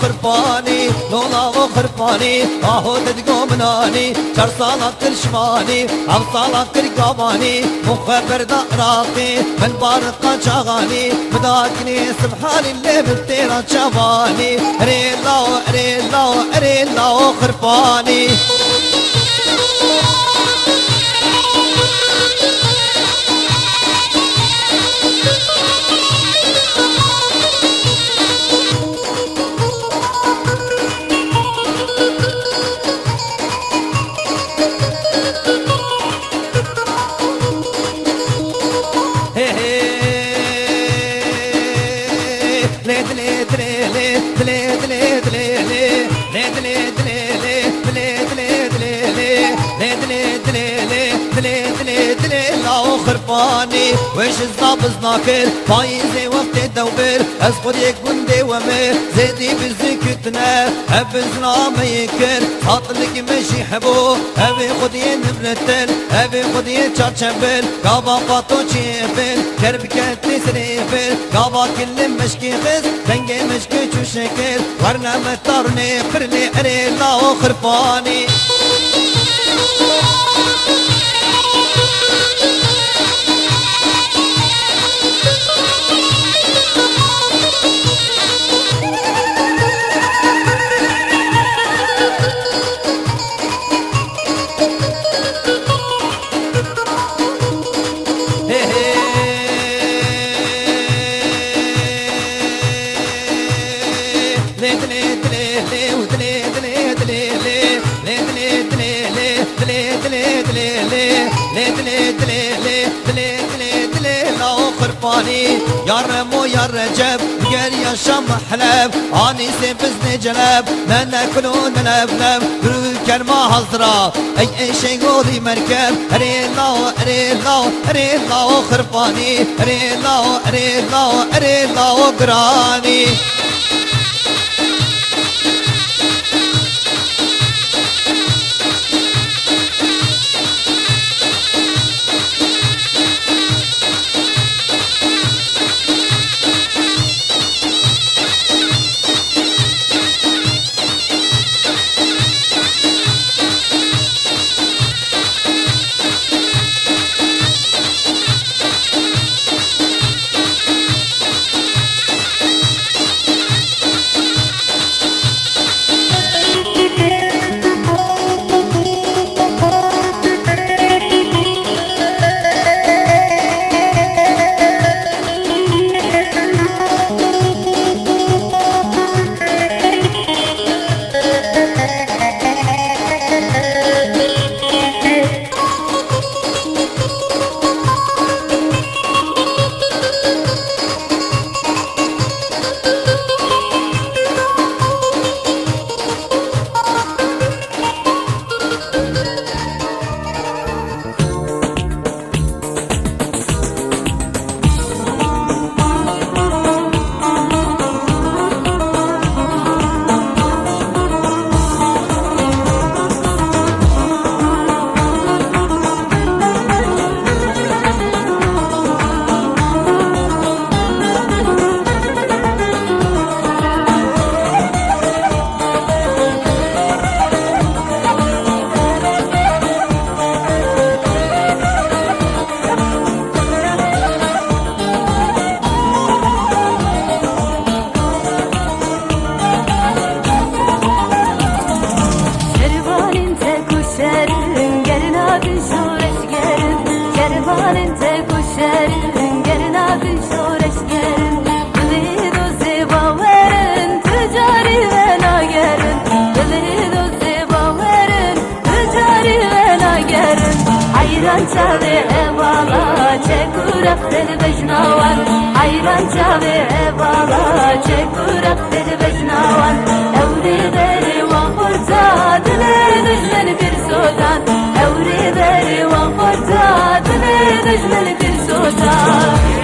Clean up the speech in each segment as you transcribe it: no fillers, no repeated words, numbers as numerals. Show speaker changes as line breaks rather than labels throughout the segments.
خرباني لولا خرباني اهو تدقو مناني چار سالا کرشماني او سالا کرقاباني مخبر داراقي من بارقا چاغاني مداكني سبحان الله بالتيرا چاباني ريلاو ريلاو ريلاو خرباني خرباني وش الصاب زناكر فايزي وقت الدوبر اسقط يكون دي ومر زيدي بزكتنا ابزنا ما يكر خاطلك ماشي حبو ابي خدي نبرتل ابي خدي تشارشبل كابا فاتو تشيبل كربكت تسريبل كابا كل مشكي خز دنجي مشكي تشكل ورنا مطرني قرني اريلا خرباني يا رمو يا رجب قال يا شم حلب اني سيفزني جلب ما ناكلون الابنب كلمة هزرة اي شيء قولي مركب ريلاو ريلاو ريلاو خرباني ريلاو ريلاو ريلاو قراني
حيران شاوي بالا چکورا دل بجناوان حيران شاوي بالا چکورا دل بجناوان اوری بری وان خورتا دل دجمن bir sodan اوری بری وان خورتا دل دجمن bir sodan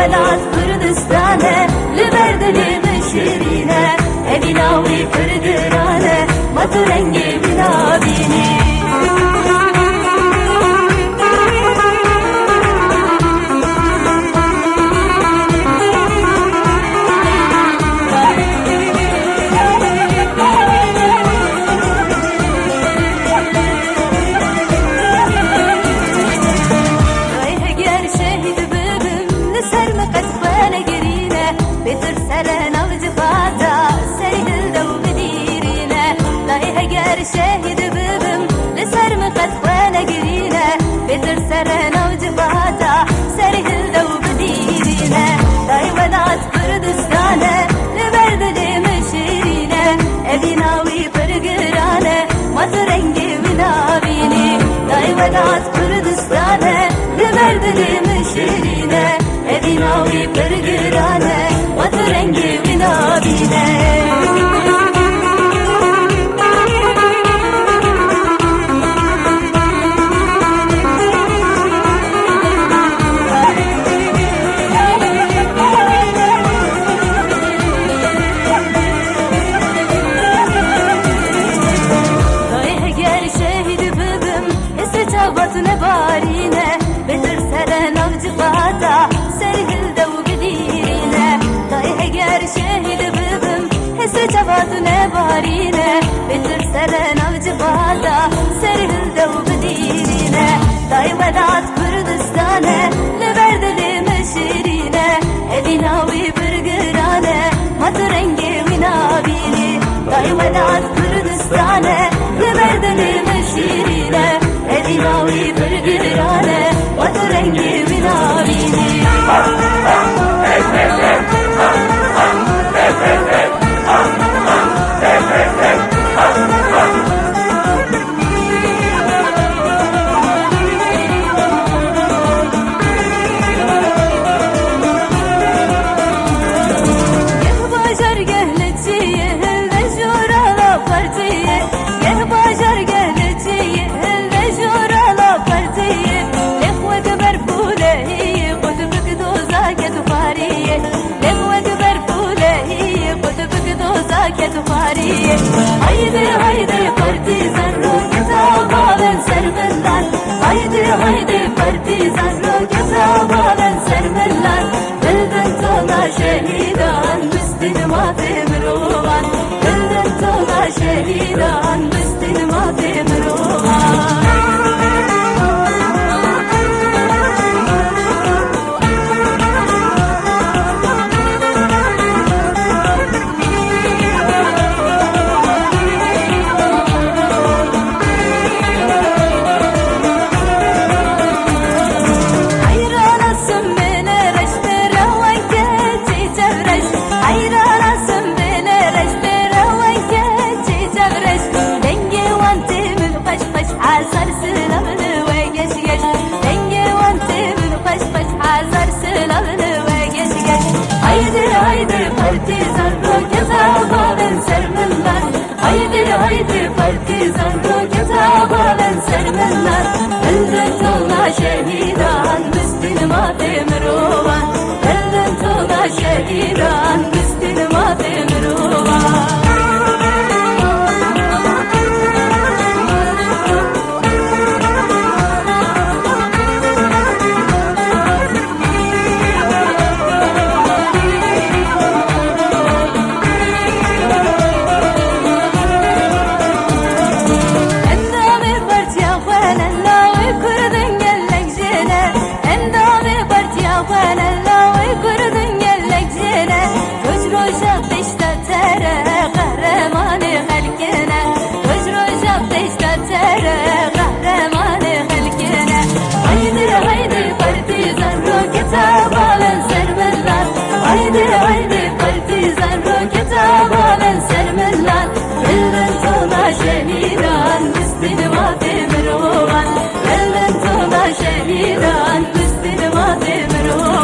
ولات كردستانه لبردلي مشيرينه evinavi kırgırane maturengi binabini شاهد ببم لسر مقد وانا قرينا بدر سرنا وجباتا سرهل لو بديرينا داي ولات كردستانه لبرد لي مشيرينا ابيناوي برقرانا ما ترنجي منابيني داي ولات كردستانه لبرد لي مشيرينا ابيناوي برقرانا ما ترنجي منابيني batına barine bedir seren avcıvada serhil dev gidirine dayı eğer şehidi bibim hisse cavatına barine bedir seren avcıvada serhil dev gidirine dayı vedat Kürdistan'e leberdeli meşirine evinavi birgirane matrengi minabini dayı vedat Kürdistan'e leberdeli meşirine evinavi birgirane matrengi minabini haydi haydi partizan roketa bağlen sermeller haydi haydi partizan roketa bağlen sermeller bildin tola şehidan müslüma temruvan bildin tola şehidan müslüma temruvan partizan roketa bağlen sermeller haydi haydi partizan roketa bağlen sermeller bildin tola şehidan müslüma temruvan bildin tola şehidan müslüma temruvan haydi haydi partizan roketa bağlen sermeller bildin tola şehidan müslüma temruvan bildin tola şehidan müslüma temruvan